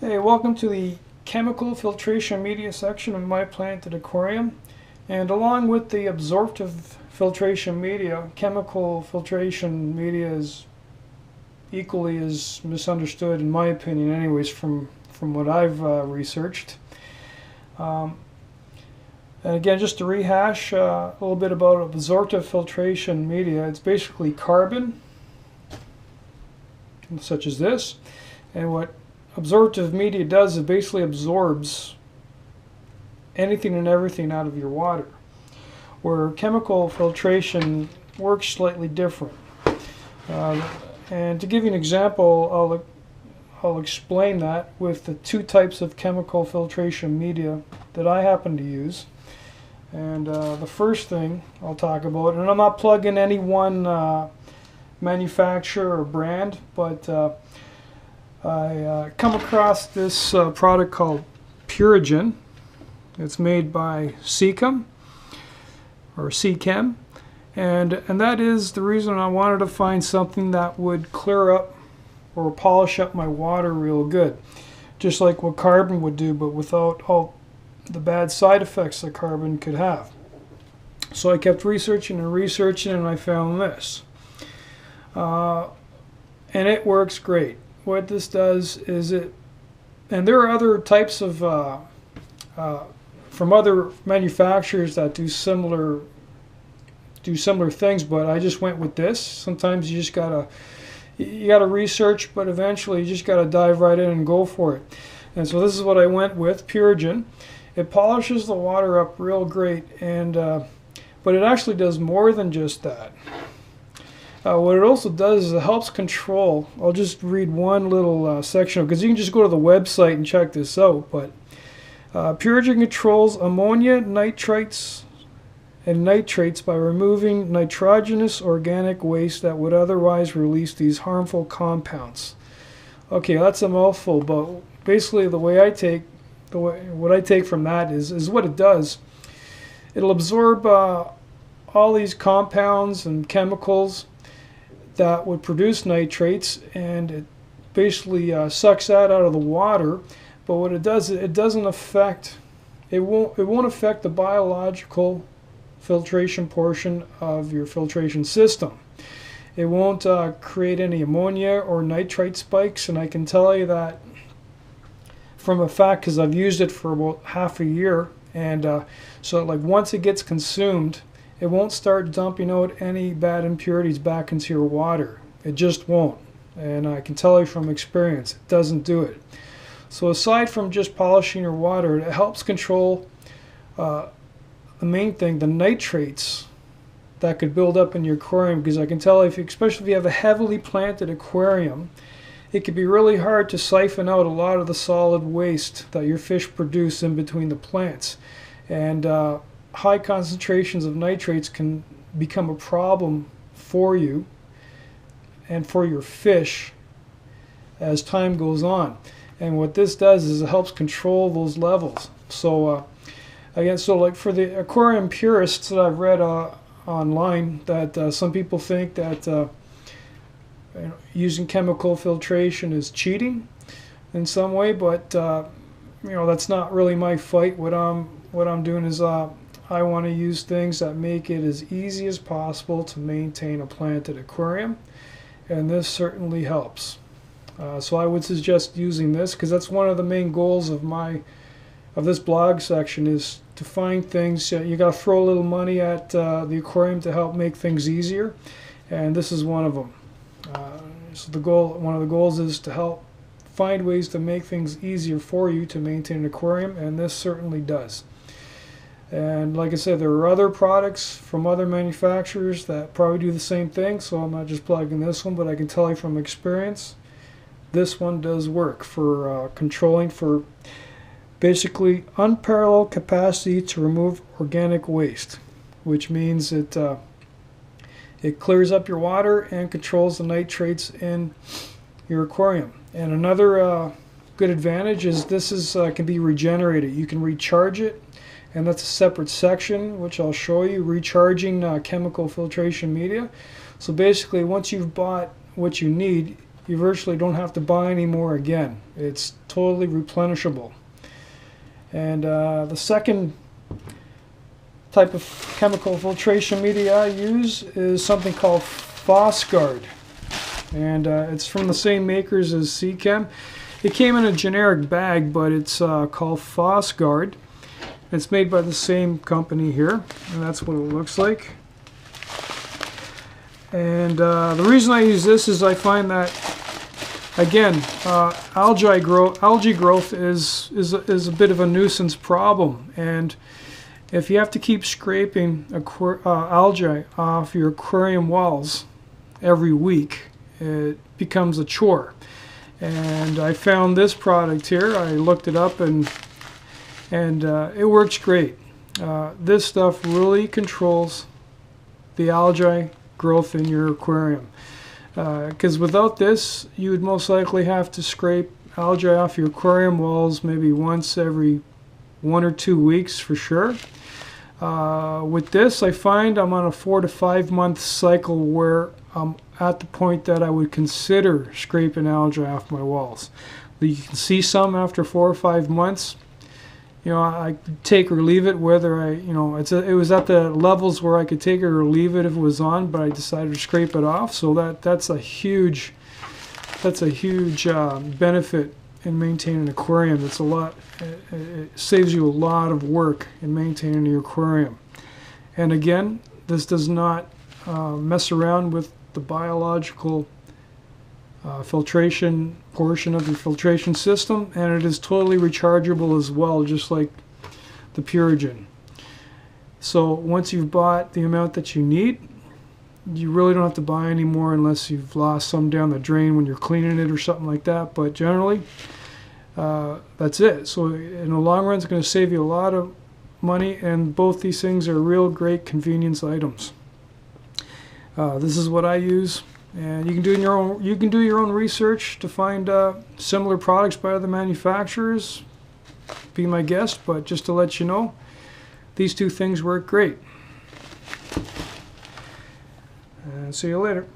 Hey, welcome to the chemical filtration media section of My Planted Aquarium. And along with the absorptive filtration media, chemical filtration media is equally as misunderstood, in my opinion anyways, from what I've researched. And again, just to rehash a little bit about absorptive filtration media, it's basically carbon, such as this, and what absorptive media does is basically absorbs anything and everything out of your water, where chemical filtration works slightly different. And to give you an example, I'll explain that with the two types of chemical filtration media that I happen to use. And the first thing I'll talk about, and I'm not plugging any one manufacturer or brand, but I come across this product called Purigen. It's made by Seachem, or Seachem, and that is the reason I wanted to find something that would clear up or polish up my water real good, just like what carbon would do, but without all the bad side effects that carbon could have. So I kept researching and researching, and I found this, and it works great. What this does is and there are other types of from other manufacturers that do similar things, but I just went with this. Sometimes you just gotta research, but eventually you just gotta dive right in and go for it. And so this is what I went with, Purigen. It polishes the water up real great, and but it actually does more than just that. What it also does is it helps control. I'll just read one little section, because you can just go to the website and check this out. But Purigen controls ammonia, nitrites, and nitrates by removing nitrogenous organic waste that would otherwise release these harmful compounds. Okay, that's a mouthful, but basically what I take from that is what it does. It'll absorb all these compounds and chemicals that would produce nitrates, and it basically sucks that out of the water. But what it does, it won't affect the biological filtration portion of your filtration system. It won't create any ammonia or nitrite spikes, and I can tell you that from a fact, because I've used it for about half a year, and so like once it gets consumed, it won't start dumping out any bad impurities back into your water. It just won't. And I can tell you from experience, it doesn't do it. So aside from just polishing your water, it helps control the main thing, the nitrates that could build up in your aquarium. Because I can tell you, especially if you have a heavily planted aquarium, it can be really hard to siphon out a lot of the solid waste that your fish produce in between the plants. And high concentrations of nitrates can become a problem for you and for your fish as time goes on. And what this does is it helps control those levels. So again, so like for the aquarium purists that I've read online, that some people think that using chemical filtration is cheating in some way, but that's not really my fight. What I'm doing is I want to use things that make it as easy as possible to maintain a planted aquarium, and this certainly helps. So I would suggest using this, because that's one of the main goals of this blog section, is to find things. You got to throw a little money at the aquarium to help make things easier, and this is one of them. So one of the goals is to help find ways to make things easier for you to maintain an aquarium, and this certainly does. And like I said, there are other products from other manufacturers that probably do the same thing, so I'm not just plugging this one, but I can tell you from experience, this one does work for controlling for basically unparalleled capacity to remove organic waste, which means it clears up your water and controls the nitrates in your aquarium. And another good advantage is this can be regenerated. You can recharge it, and that's a separate section which I'll show you, recharging chemical filtration media. So basically, once you've bought what you need, you virtually don't have to buy any more again. It's totally replenishable. And the second type of chemical filtration media I use is something called PhosGuard. And it's from the same makers as Seachem. It came in a generic bag, but it's called PhosGuard. It's made by the same company here, and that's what it looks like. And the reason I use this is I find that, again, algae growth is a bit of a nuisance problem, and if you have to keep scraping algae off your aquarium walls every week, it becomes a chore. And I found this product here. I looked it up, and it works great. This stuff really controls the algae growth in your aquarium. Because without this, you would most likely have to scrape algae off your aquarium walls maybe once every 1 or 2 weeks for sure. With this, I find I'm on a 4 to 5 month cycle where I'm at the point that I would consider scraping algae off my walls. You can see some after 4 or 5 months. You know, I could take or leave it, whether it was at the levels where I could take it or leave it if it was on, but I decided to scrape it off. So that's a huge benefit in maintaining an aquarium. It's a lot. It saves you a lot of work in maintaining your aquarium. And again, this does not mess around with the biological filtration portion of your filtration system, and it is totally rechargeable as well, just like the Purigen. So once you've bought the amount that you need, you really don't have to buy any more unless you've lost some down the drain when you're cleaning it or something like that. But generally, that's it. So in the long run, it's going to save you a lot of money, and both these things are real great convenience items. This is what I use. And you can do your own research to find similar products by other manufacturers. Be my guest, but just to let you know, these two things work great. And see you later.